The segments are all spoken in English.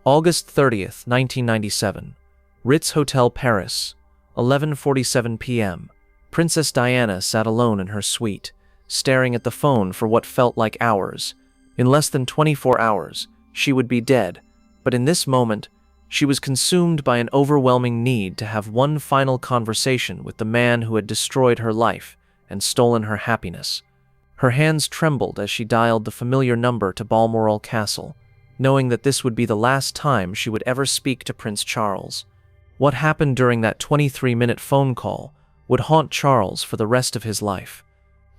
August 30th, 1997. Ritz Hotel, Paris. 11:47 p.m. Princess Diana sat alone in her suite, staring at the phone for what felt like hours. In less than 24 hours, she would be dead, but in this moment, she was consumed by an overwhelming need to have one final conversation with the man who had destroyed her life and stolen her happiness. Her hands trembled as she dialed the familiar number to Balmoral Castle, knowing that this would be the last time she would ever speak to Prince Charles. What happened during that 23-minute phone call would haunt Charles for the rest of his life.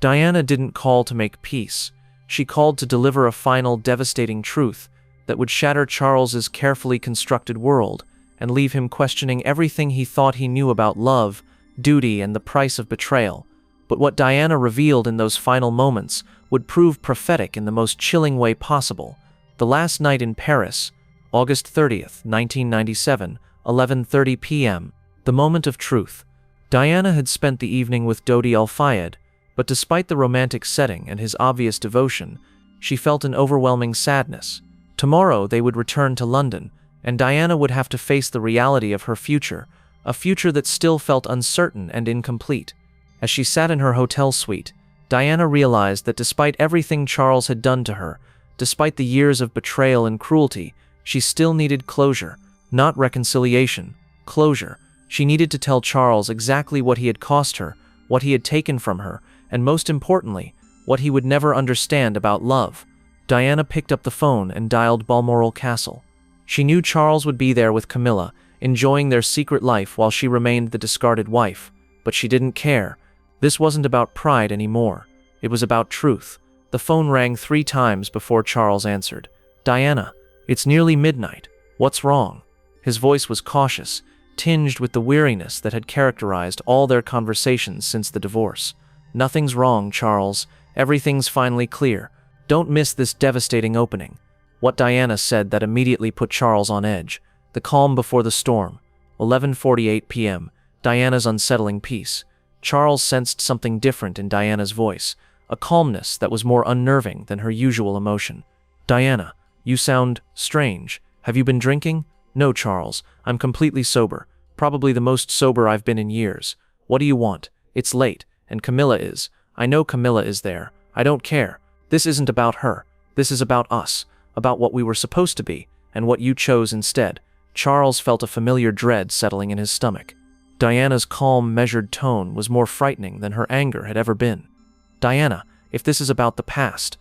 Diana didn't call to make peace. She called to deliver a final devastating truth that would shatter Charles's carefully constructed world and leave him questioning everything he thought he knew about love, duty, and the price of betrayal. But what Diana revealed in those final moments would prove prophetic in the most chilling way possible. The last night in Paris, August 30th, 1997, 11:30 p.m., the moment of truth. Diana had spent the evening with Dodi Al-Fayed, but despite the romantic setting and his obvious devotion, she felt an overwhelming sadness. Tomorrow they would return to London, and Diana would have to face the reality of her future, a future that still felt uncertain and incomplete. As she sat in her hotel suite, Diana realized that despite everything Charles had done to her, despite the years of betrayal and cruelty, she still needed closure, not reconciliation, closure. She needed to tell Charles exactly what he had cost her, what he had taken from her, and most importantly, what he would never understand about love. Diana picked up the phone and dialed Balmoral Castle. She knew Charles would be there with Camilla, enjoying their secret life while she remained the discarded wife. But she didn't care. This wasn't about pride anymore. It was about truth. The phone rang 3 times before Charles answered. "Diana, it's nearly midnight. What's wrong?" His voice was cautious, tinged with the weariness that had characterized all their conversations since the divorce. "Nothing's wrong, Charles. Everything's finally clear. Don't miss this devastating opening." What Diana said that immediately put Charles on edge. The calm before the storm. 11:48 p.m. Diana's unsettling peace. Charles sensed something different in Diana's voice, a calmness that was more unnerving than her usual emotion. "Diana, you sound strange. Have you been drinking?" "No, Charles. I'm completely sober. Probably the most sober I've been in years. What do you want? It's late, and Camilla is. I know Camilla is there. I don't care. This isn't about her. This is about us, about what we were supposed to be, and what you chose instead." Charles felt a familiar dread settling in his stomach. Diana's calm, measured tone was more frightening than her anger had ever been. "Diana, if this is about the past,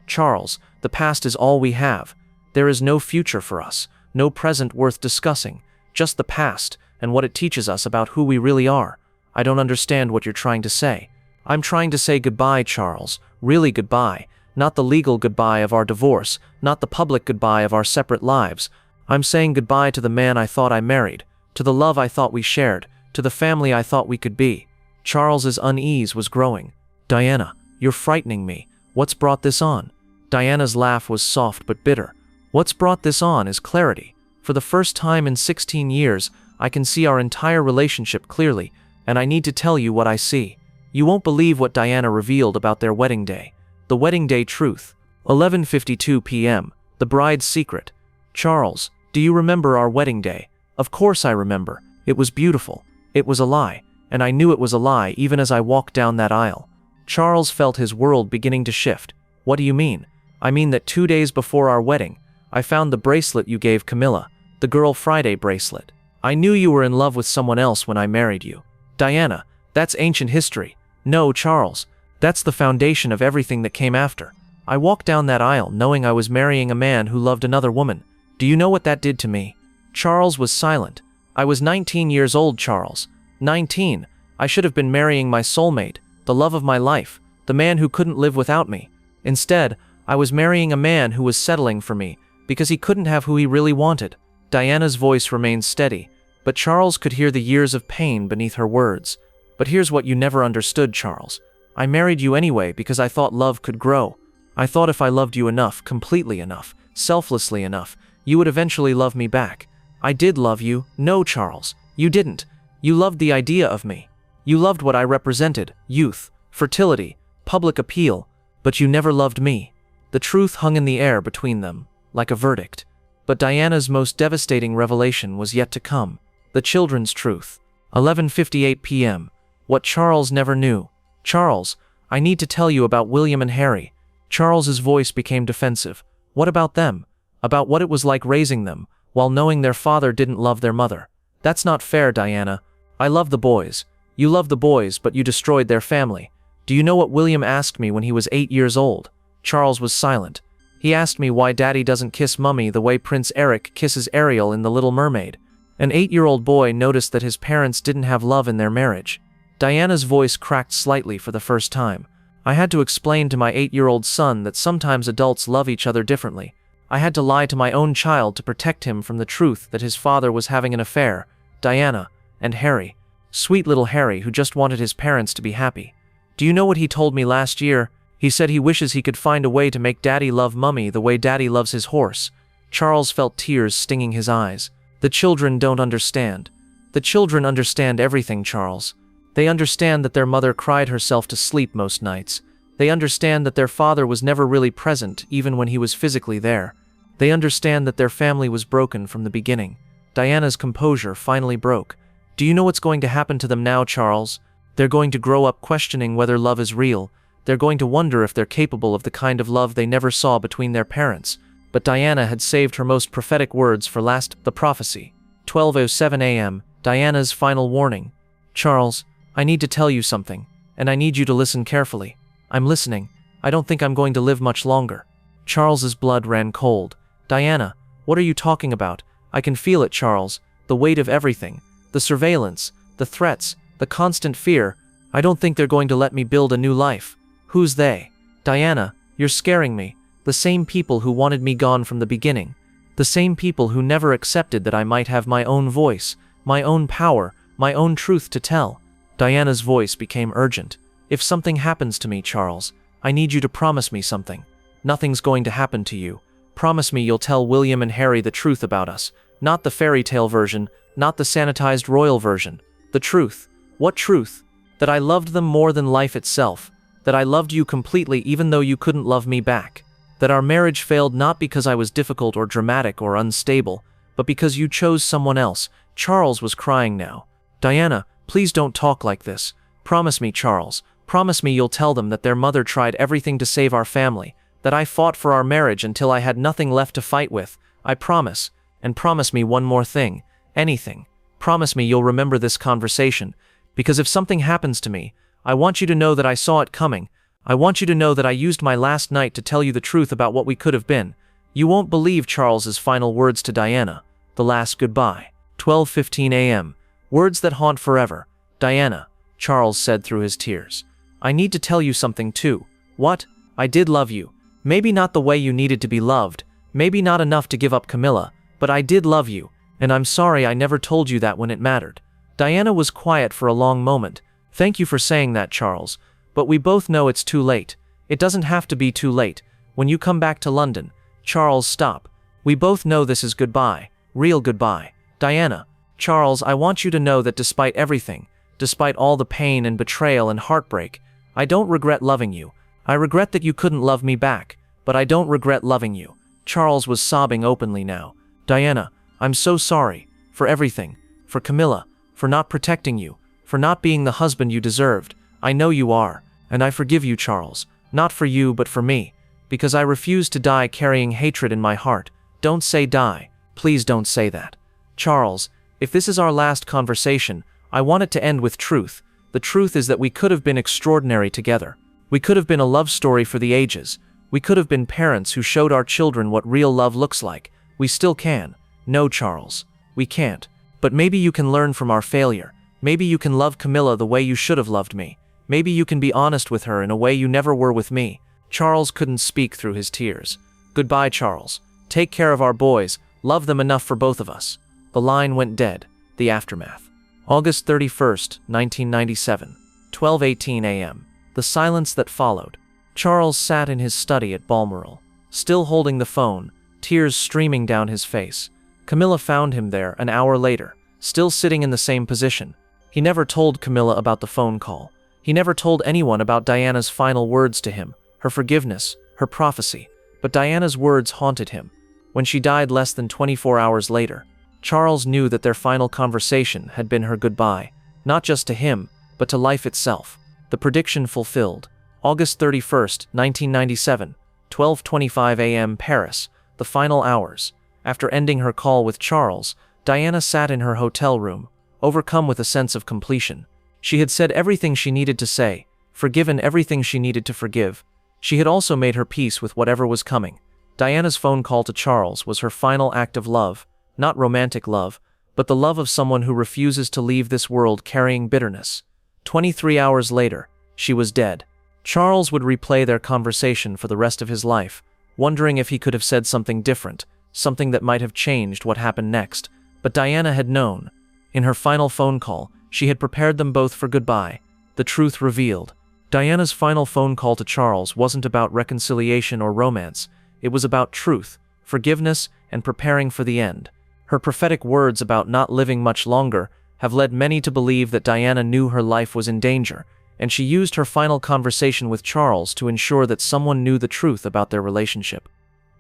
Charles, the past is all we have. There is no future for us, no present worth discussing, just the past and what it teaches us about who we really are. I don't understand what you're trying to say." "I'm trying to say goodbye, Charles, really goodbye, not the legal goodbye of our divorce, not the public goodbye of our separate lives. I'm saying goodbye to the man I thought I married, to the love I thought we shared, to the family I thought we could be." Charles's unease was growing. "Diana, you're frightening me. What's brought this on?" Diana's laugh was soft but bitter. "What's brought this on is clarity. For the first time in 16 years, I can see our entire relationship clearly, and I need to tell you what I see. You won't believe what Diana revealed about their wedding day. The wedding day truth. 11:52 p.m. The bride's secret. Charles, do you remember our wedding day? Of course I remember. It was beautiful. It was a lie, and I knew it was a lie even as I walked down that aisle." Charles felt his world beginning to shift. "What do you mean?" "I mean that 2 days before our wedding, I found the bracelet you gave Camilla, the Girl Friday bracelet. I knew you were in love with someone else when I married you." "Diana, that's ancient history." "No, Charles, that's the foundation of everything that came after. I walked down that aisle knowing I was marrying a man who loved another woman. Do you know what that did to me?" Charles was silent. "I was 19 years old, Charles. 19. I should have been marrying my soulmate, the love of my life, the man who couldn't live without me. Instead, I was marrying a man who was settling for me because he couldn't have who he really wanted." Diana's voice remained steady, but Charles could hear the years of pain beneath her words. "But here's what you never understood, Charles. I married you anyway because I thought love could grow. I thought if I loved you enough, completely enough, selflessly enough, you would eventually love me back. I did love you." "No, Charles, you didn't. You loved the idea of me. You loved what I represented, youth, fertility, public appeal, but you never loved me." The truth hung in the air between them, like a verdict. But Diana's most devastating revelation was yet to come. The children's truth. 11:58 p.m. What Charles never knew. Charles, I need to tell you about William and Harry. Charles's voice became defensive. What about them? About what it was like raising them, while knowing their father didn't love their mother. That's not fair, Diana. I love the boys. You love the boys, but you destroyed their family. Do you know what William asked me when he was 8 years old? Charles was silent. He asked me why Daddy doesn't kiss Mummy the way Prince Eric kisses Ariel in The Little Mermaid. An 8-year-old boy noticed that his parents didn't have love in their marriage. Diana's voice cracked slightly for the first time. I had to explain to my 8-year-old son that sometimes adults love each other differently. I had to lie to my own child to protect him from the truth that his father was having an affair. Diana and Harry. Sweet little Harry who just wanted his parents to be happy. Do you know what he told me last year? He said he wishes he could find a way to make Daddy love Mummy the way Daddy loves his horse. Charles felt tears stinging his eyes. The children don't understand. The children understand everything, Charles. They understand that their mother cried herself to sleep most nights. They understand that their father was never really present, even when he was physically there. They understand that their family was broken from the beginning. Diana's composure finally broke. Do you know what's going to happen to them now, Charles? They're going to grow up questioning whether love is real. They're going to wonder if they're capable of the kind of love they never saw between their parents. But Diana had saved her most prophetic words for last, the prophecy. 12:07 a.m., Diana's final warning. Charles, I need to tell you something, and I need you to listen carefully. I'm listening. I don't think I'm going to live much longer. Charles's blood ran cold. Diana, what are you talking about? I can feel it, Charles. The weight of everything. The surveillance. The threats. The constant fear. I don't think they're going to let me build a new life. Who's they? Diana, you're scaring me. The same people who wanted me gone from the beginning. The same people who never accepted that I might have my own voice, my own power, my own truth to tell. Diana's voice became urgent. If something happens to me, Charles, I need you to promise me something. Nothing's going to happen to you. Promise me you'll tell William and Harry the truth about us. Not the fairy tale version, not the sanitized royal version. The truth. What truth? That I loved them more than life itself. That I loved you completely even though you couldn't love me back. That our marriage failed not because I was difficult or dramatic or unstable, but because you chose someone else. Charles was crying now. Diana, please don't talk like this. Promise me, Charles. Promise me you'll tell them that their mother tried everything to save our family, that I fought for our marriage until I had nothing left to fight with. I promise. And promise me one more thing. Anything. Promise me you'll remember this conversation. Because if something happens to me, I want you to know that I saw it coming. I want you to know that I used my last night to tell you the truth about what we could have been. You won't believe Charles's final words to Diana. The last goodbye. 12:15 a.m. Words that haunt forever. Diana, Charles said through his tears. I need to tell you something too. What? I did love you. Maybe not the way you needed to be loved. Maybe not enough to give up Camilla. But I did love you. And I'm sorry I never told you that when it mattered. Diana was quiet for a long moment. Thank you for saying that, Charles. But we both know it's too late. It doesn't have to be too late. When you come back to London. Charles, stop. We both know this is goodbye. Real goodbye. Diana. Charles, I want you to know that despite everything, despite all the pain and betrayal and heartbreak, I don't regret loving you. I regret that you couldn't love me back, but I don't regret loving you. Charles was sobbing openly now. Diana, I'm so sorry. For everything. For Camilla. For not protecting you. For not being the husband you deserved. I know you are. And I forgive you, Charles. Not for you, but for me. Because I refuse to die carrying hatred in my heart. Don't say die. Please don't say that. Charles, if this is our last conversation, I want it to end with truth. The truth is that we could have been extraordinary together. We could have been a love story for the ages. We could have been parents who showed our children what real love looks like. We still can. No, Charles. We can't. But maybe you can learn from our failure. Maybe you can love Camilla the way you should have loved me. Maybe you can be honest with her in a way you never were with me. Charles couldn't speak through his tears. Goodbye, Charles. Take care of our boys. Love them enough for both of us. The line went dead. The aftermath. August 31st, 1997. 12:18 a.m. The silence that followed. Charles sat in his study at Balmoral, still holding the phone, tears streaming down his face. Camilla found him there an hour later, still sitting in the same position. He never told Camilla about the phone call. He never told anyone about Diana's final words to him, her forgiveness, her prophecy. But Diana's words haunted him. When she died less than 24 hours later, Charles knew that their final conversation had been her goodbye, not just to him, but to life itself. The prediction fulfilled. August 31st, 1997, 12:25 a.m. Paris, the final hours. After ending her call with Charles, Diana sat in her hotel room, overcome with a sense of completion. She had said everything she needed to say, forgiven everything she needed to forgive. She had also made her peace with whatever was coming. Diana's phone call to Charles was her final act of love, not romantic love, but the love of someone who refuses to leave this world carrying bitterness. 23 hours later, she was dead. Charles would replay their conversation for the rest of his life, wondering if he could have said something different, something that might have changed what happened next. But Diana had known. In her final phone call, she had prepared them both for goodbye. The truth revealed. Diana's final phone call to Charles wasn't about reconciliation or romance. It was about truth, forgiveness, and preparing for the end. Her prophetic words about not living much longer have led many to believe that Diana knew her life was in danger, and she used her final conversation with Charles to ensure that someone knew the truth about their relationship.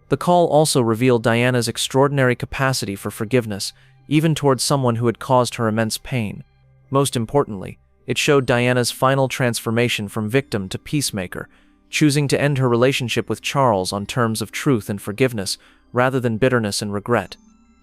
The call also revealed Diana's extraordinary capacity for forgiveness, even towards someone who had caused her immense pain. Most importantly, it showed Diana's final transformation from victim to peacemaker, choosing to end her relationship with Charles on terms of truth and forgiveness rather than bitterness and regret.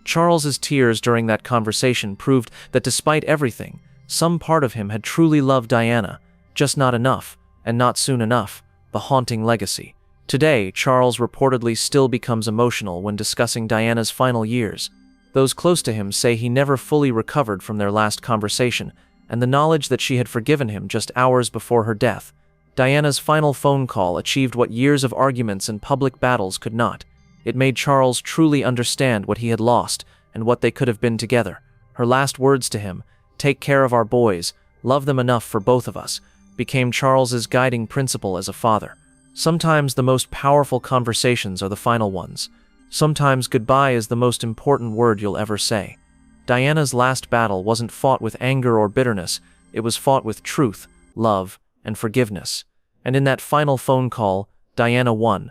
Charles's tears during that conversation proved that despite everything, some part of him had truly loved Diana, just not enough, and not soon enough, the haunting legacy. Today, Charles reportedly still becomes emotional when discussing Diana's final years. Those close to him say he never fully recovered from their last conversation, and the knowledge that she had forgiven him just hours before her death. Diana's final phone call achieved what years of arguments and public battles could not. It made Charles truly understand what he had lost and what they could have been together. Her last words to him, "Take care of our boys, love them enough for both of us," became Charles's guiding principle as a father. Sometimes the most powerful conversations are the final ones. Sometimes goodbye is the most important word you'll ever say. Diana's last battle wasn't fought with anger or bitterness, it was fought with truth, love, and forgiveness. And in that final phone call, Diana won,